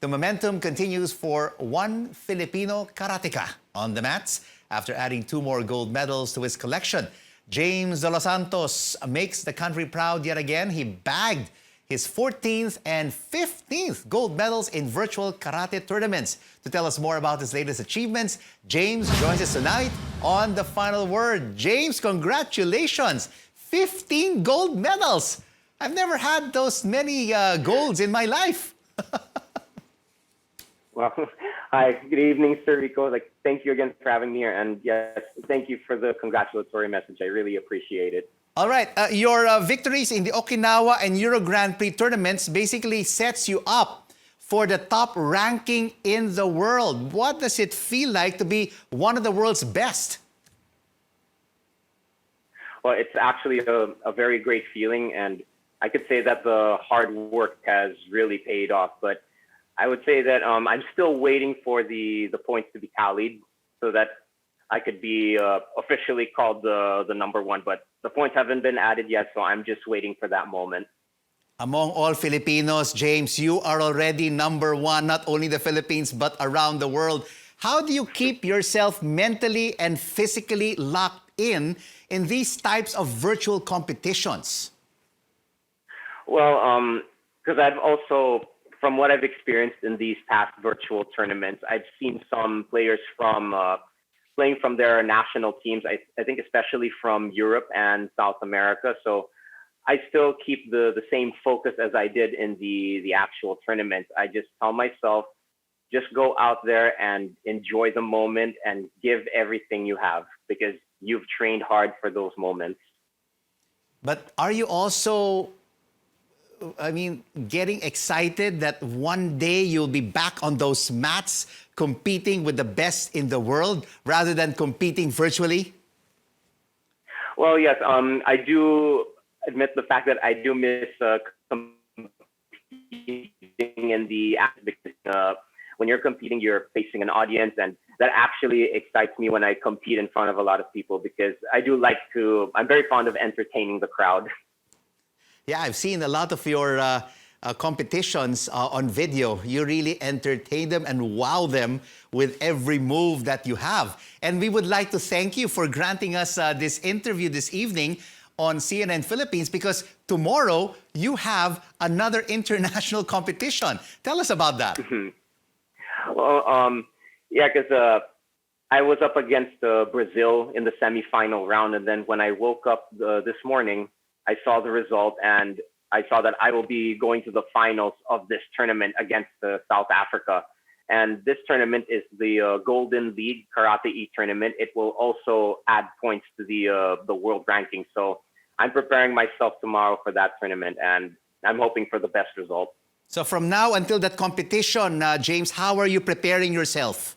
The momentum continues for one Filipino karateka on the mats after adding 2 more gold medals to his collection. James De Los Santos makes the country proud yet again. He bagged his 14th and 15th gold medals in virtual karate tournaments. To tell us more about his latest achievements, James joins us tonight on The Final Word. James, congratulations! 15 gold medals! I've never had those many golds in my life. Well, hi, good evening, Sir Rico. Thank you again for having me here. And yes, thank you for the congratulatory message. I really appreciate it. All right, your victories in the Okinawa and Euro Grand Prix tournaments basically sets you up for the top ranking in the world. What does it feel like to be one of the world's best? Well, it's actually a very great feeling, and I could say that the hard work has really paid off. But I would say that I'm still waiting for the points to be tallied so that I could be officially called the #1. But the points haven't been added yet, so I'm just waiting for that moment. Among all Filipinos, James, you are already #1, not only the Philippines, but around the world. How do you keep yourself mentally and physically locked in these types of virtual competitions? Well, because I've also, from what I've experienced in these past virtual tournaments, I've seen some players from playing from their national teams, I think especially from Europe and South America. So I still keep the same focus as I did in the actual tournament. I just tell myself, just go out there and enjoy the moment and give everything you have because you've trained hard for those moments. But are you also, getting excited that one day you'll be back on those mats competing with the best in the world rather than competing virtually? Well, yes, I do admit the fact that I do miss competing in the act because when you're competing, you're facing an audience, and that actually excites me when I compete in front of a lot of people because I'm very fond of entertaining the crowd. Yeah, I've seen a lot of your competitions on video. You really entertain them and wow them with every move that you have. And we would like to thank you for granting us this interview this evening on CNN Philippines because tomorrow you have another international competition. Tell us about that. Well, yeah, because I was up against Brazil in the semifinal round. And then when I woke up this morning, I saw the result and I saw that I will be going to the finals of this tournament against South Africa. And this tournament is the Golden League Karate tournament. It will also add points to the world ranking. So I'm preparing myself tomorrow for that tournament and I'm hoping for the best result. So from now until that competition, James, how are you preparing yourself?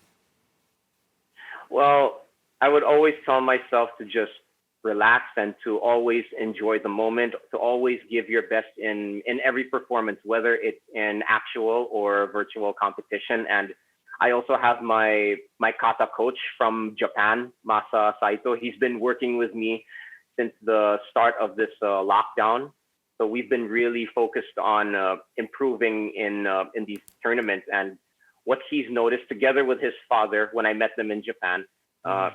Well, I would always tell myself to just relax and to always enjoy the moment, to always give your best in every performance, whether it's in actual or virtual competition. And I also have my kata coach from Japan, Masa Saito. He's been working with me since the start of this lockdown. So we've been really focused on improving in these tournaments. And what he's noticed, together with his father, when I met them in Japan,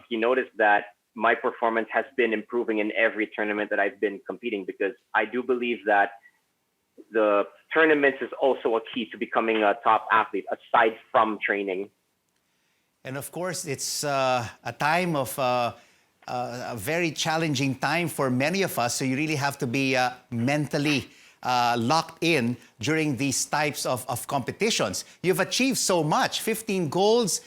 he noticed that my performance has been improving in every tournament that I've been competing because I do believe that the tournaments is also a key to becoming a top athlete aside from training. And of course, it's a time of a very challenging time for many of us. So you really have to be mentally locked in during these types of competitions. You've achieved so much, 15 golds.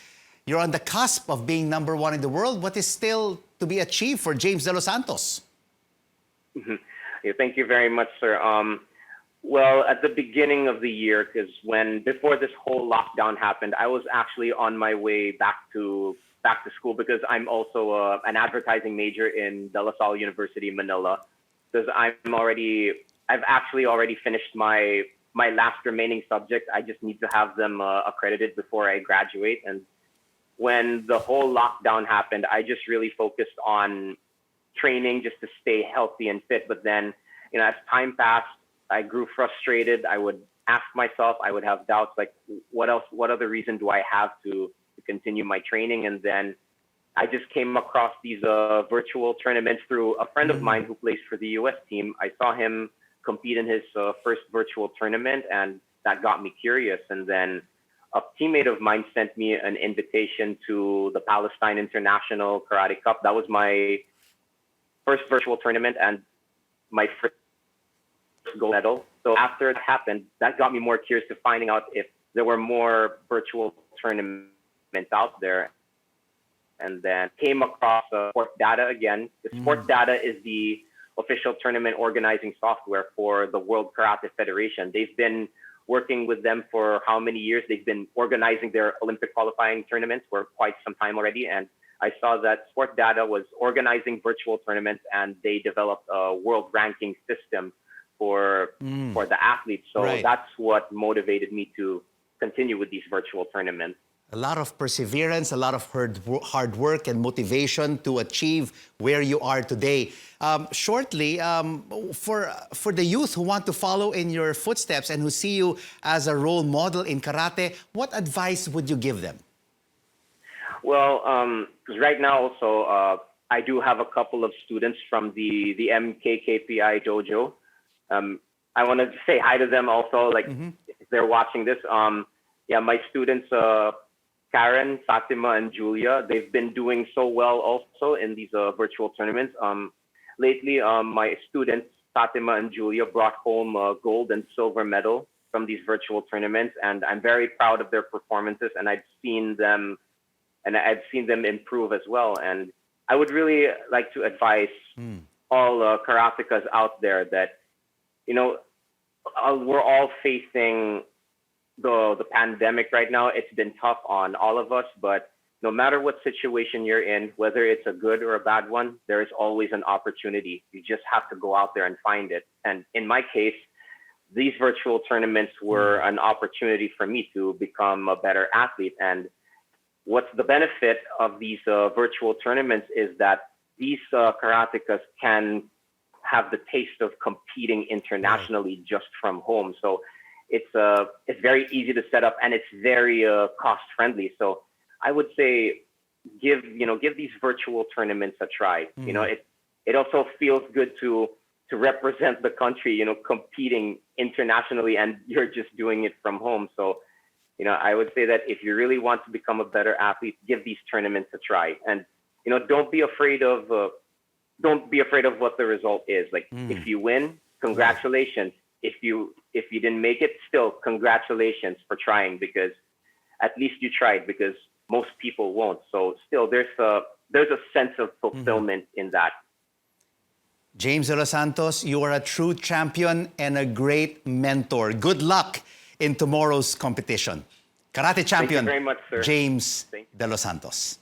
You're on the cusp of being #1 in the world. What is still to be achieved for James De Los Santos? Yeah, thank you very much, sir. Well, at the beginning of the year, because before this whole lockdown happened, I was actually on my way back to school because I'm also an advertising major in De La Salle University, Manila. Because I've actually already finished my last remaining subject. I just need to have them accredited before I graduate. And when the whole lockdown happened, I just really focused on training just to stay healthy and fit. But then, as time passed, I grew frustrated. I would ask myself, I would have doubts like, what else, what other reason do I have to continue my training? And then I just came across these virtual tournaments through a friend of mine who plays for the US team. I saw him compete in his first virtual tournament, and that got me curious. And then a teammate of mine sent me an invitation to the Palestine International Karate Cup. That was my first virtual tournament and my first gold medal. So after it happened, that got me more curious to finding out if there were more virtual tournaments out there. And then came across Sport Data again. Sport Data is the official tournament organizing software for the World Karate Federation. They've been working with them for how many years? They've been organizing their Olympic qualifying tournaments for quite some time already. And I saw that Sport Data was organizing virtual tournaments, and they developed a world ranking system for the athletes. So that's what motivated me to continue with these virtual tournaments. A lot of perseverance, a lot of hard work and motivation to achieve where you are today. Shortly, for the youth who want to follow in your footsteps and who see you as a role model in karate, what advice would you give them? Well, because right now also, I do have a couple of students from the MKKPI dojo. I want to say hi to them also, like if they're watching this. Yeah, my students, Karen, Fatima, and Julia, they've been doing so well also in these virtual tournaments. Lately, my students, Fatima and Julia, brought home a gold and silver medal from these virtual tournaments, and I'm very proud of their performances, and I've seen them improve as well. And I would really like to advise all karatekas out there that, you know, we're all facing the pandemic right now. It's been tough on all of us, but no matter what situation you're in, whether it's a good or a bad one, there is always an opportunity. You just have to go out there and find it. And in my case, these virtual tournaments were an opportunity for me to become a better athlete. And what's the benefit of these virtual tournaments is that these karatekas can have the taste of competing internationally just from home. So it's very easy to set up, and it's very cost friendly. So I would say give these virtual tournaments a try. You know, it also feels good to represent the country, you know, competing internationally, and you're just doing it from home. So, you know, I would say that if you really want to become a better athlete, give these tournaments a try. And, you know, don't be afraid of what the result is. Like if you win, congratulations. If you didn't make it, still congratulations for trying, because at least you tried, because most people won't. So still there's a sense of fulfillment in that. James De Los Santos, you are a true champion and a great mentor. Good luck in tomorrow's competition. Karate champion, Thank you very much, sir. James De Los Santos.